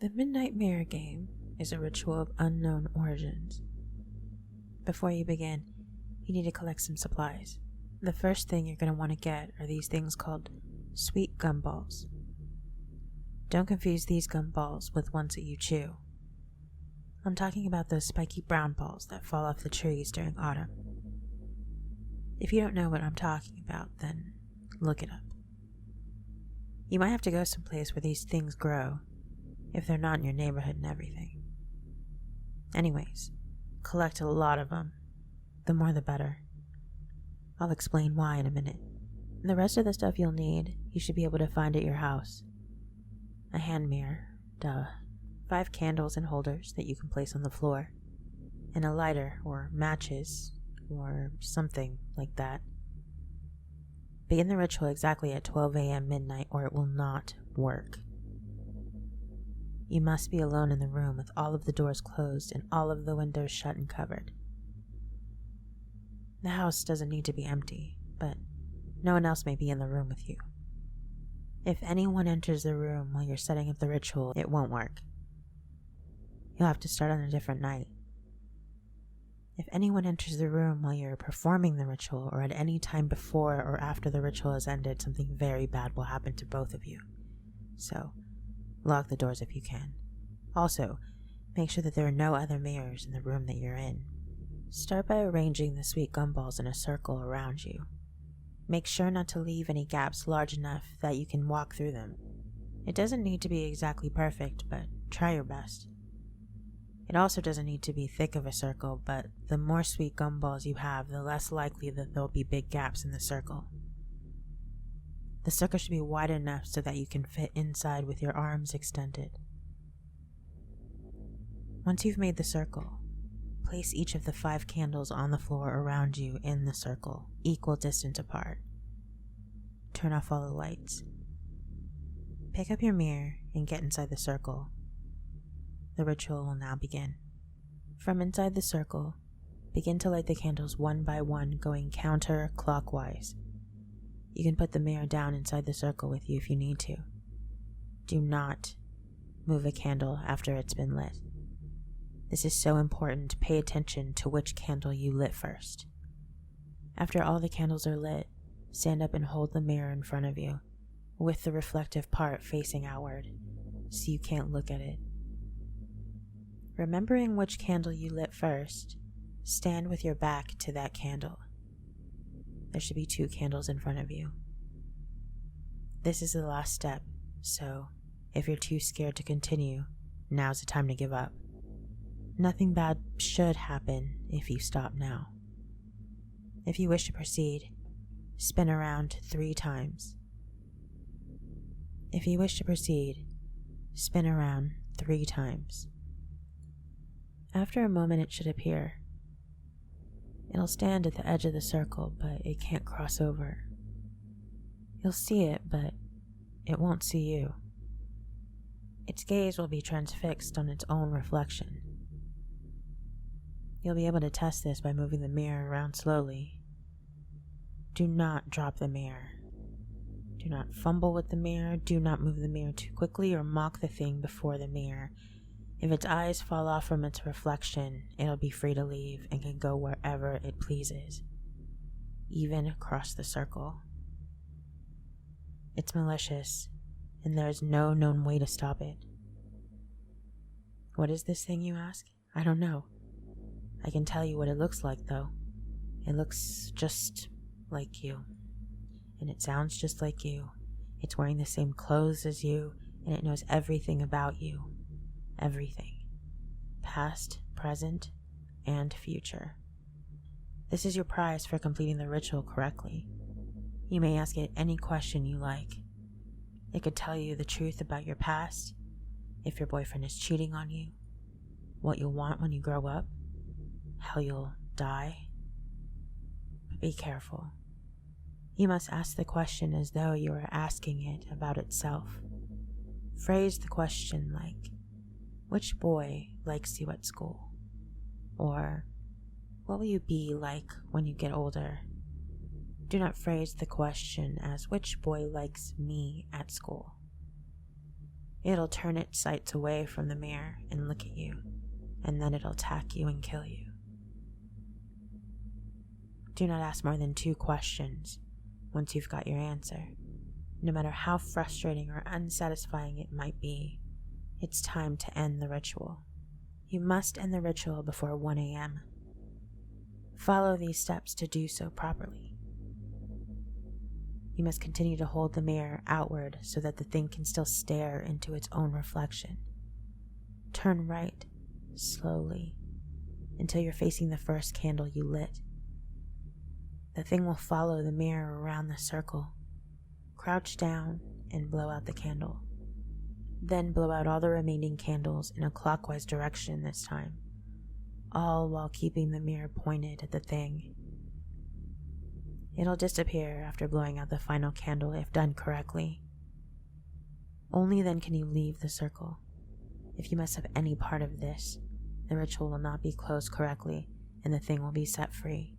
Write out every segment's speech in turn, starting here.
The Midnight Mirror game is a ritual of unknown origins. Before you begin, you need to collect some supplies. The first thing you're going to want to get are these things called sweet gumballs. Don't confuse these gumballs with ones that you chew. I'm talking about those spiky brown balls that fall off the trees during autumn. If you don't know what I'm talking about, then look it up. You might have to go someplace where these things grow, if they're not in your neighborhood and everything. Anyways, collect a lot of them. The more the better. I'll explain why in a minute. The rest of the stuff you'll need, you should be able to find at your house. A hand mirror, duh. 5 candles and holders that you can place on the floor. And a lighter or matches or something like that. Begin the ritual exactly at 12 a.m. midnight or it will not work. You must be alone in the room with all of the doors closed and all of the windows shut and covered. The house doesn't need to be empty, but no one else may be in the room with you. If anyone enters the room while you're setting up the ritual, it won't work. You'll have to start on a different night. If anyone enters the room while you're performing the ritual or at any time before or after the ritual has ended, something very bad will happen to both of you. So, lock the doors if you can. Also, make sure that there are no other mirrors in the room that you're in. Start by arranging the sweet gumballs in a circle around you. Make sure not to leave any gaps large enough that you can walk through them. It doesn't need to be exactly perfect, but try your best. It also doesn't need to be thick of a circle, but the more sweet gumballs you have, the less likely that there'll be big gaps in the circle. The circle should be wide enough so that you can fit inside with your arms extended. Once you've made the circle, place each of the 5 candles on the floor around you in the circle, equal distance apart. Turn off all the lights. Pick up your mirror and get inside the circle. The ritual will now begin. From inside the circle, begin to light the candles one by one, going counterclockwise. You can put the mirror down inside the circle with you if you need to. Do not move a candle after it's been lit. This is so important. Pay attention to which candle you lit first. After all the candles are lit, stand up and hold the mirror in front of you, with the reflective part facing outward, so you can't look at it. Remembering which candle you lit first, stand with your back to that candle. There should be 2 candles in front of you. This is the last step, so if you're too scared to continue, now's the time to give up. Nothing bad should happen if you stop now. If you wish to proceed, spin around 3 times. If you wish to proceed, spin around 3 times. After a moment it should appear. It'll stand at the edge of the circle, but it can't cross over. You'll see it, but it won't see you. Its gaze will be transfixed on its own reflection. You'll be able to test this by moving the mirror around slowly. Do not drop the mirror. Do not fumble with the mirror. Do not move the mirror too quickly or mock the thing before the mirror. If its eyes fall off from its reflection, it'll be free to leave and can go wherever it pleases, even across the circle. It's malicious, and there is no known way to stop it. What is this thing, you ask? I don't know. I can tell you what it looks like, though. It looks just like you, and it sounds just like you. It's wearing the same clothes as you, and it knows everything about you. Everything. Past, present, and future. This is your prize for completing the ritual correctly. You may ask it any question you like. It could tell you the truth about your past, if your boyfriend is cheating on you, what you'll want when you grow up, how you'll die. But be careful. You must ask the question as though you are asking it about itself. Phrase the question like, which boy likes you at school? Or, what will you be like when you get older? Do not phrase the question as, which boy likes me at school? It'll turn its sights away from the mirror and look at you, and then it'll attack you and kill you. Do not ask more than 2 questions once you've got your answer. No matter how frustrating or unsatisfying it might be, it's time to end the ritual. You must end the ritual before 1 a.m. Follow these steps to do so properly. You must continue to hold the mirror outward so that the thing can still stare into its own reflection. Turn right, slowly, until you're facing the first candle you lit. The thing will follow the mirror around the circle. Crouch down and blow out the candle. Then blow out all the remaining candles in a clockwise direction this time, all while keeping the mirror pointed at the thing. It'll disappear after blowing out the final candle if done correctly. Only then can you leave the circle. If you mess up any part of this, the ritual will not be closed correctly and the thing will be set free.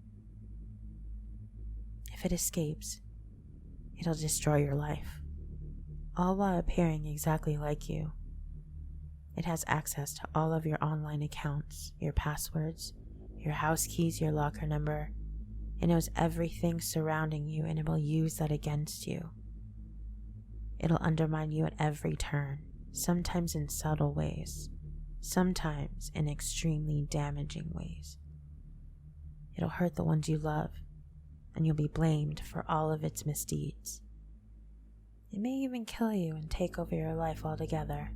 If it escapes, it'll destroy your life, all while appearing exactly like you. It has access to all of your online accounts, your passwords, your house keys, your locker number. It knows everything surrounding you and it will use that against you. It'll undermine you at every turn, sometimes in subtle ways, sometimes in extremely damaging ways. It'll hurt the ones you love, and you'll be blamed for all of its misdeeds. It may even kill you and take over your life altogether.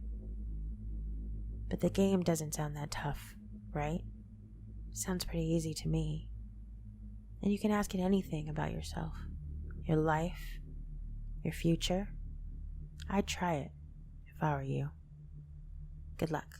But the game doesn't sound that tough, right? Sounds pretty easy to me. And you can ask it anything about yourself, your life, your future. I'd try it if I were you. Good luck.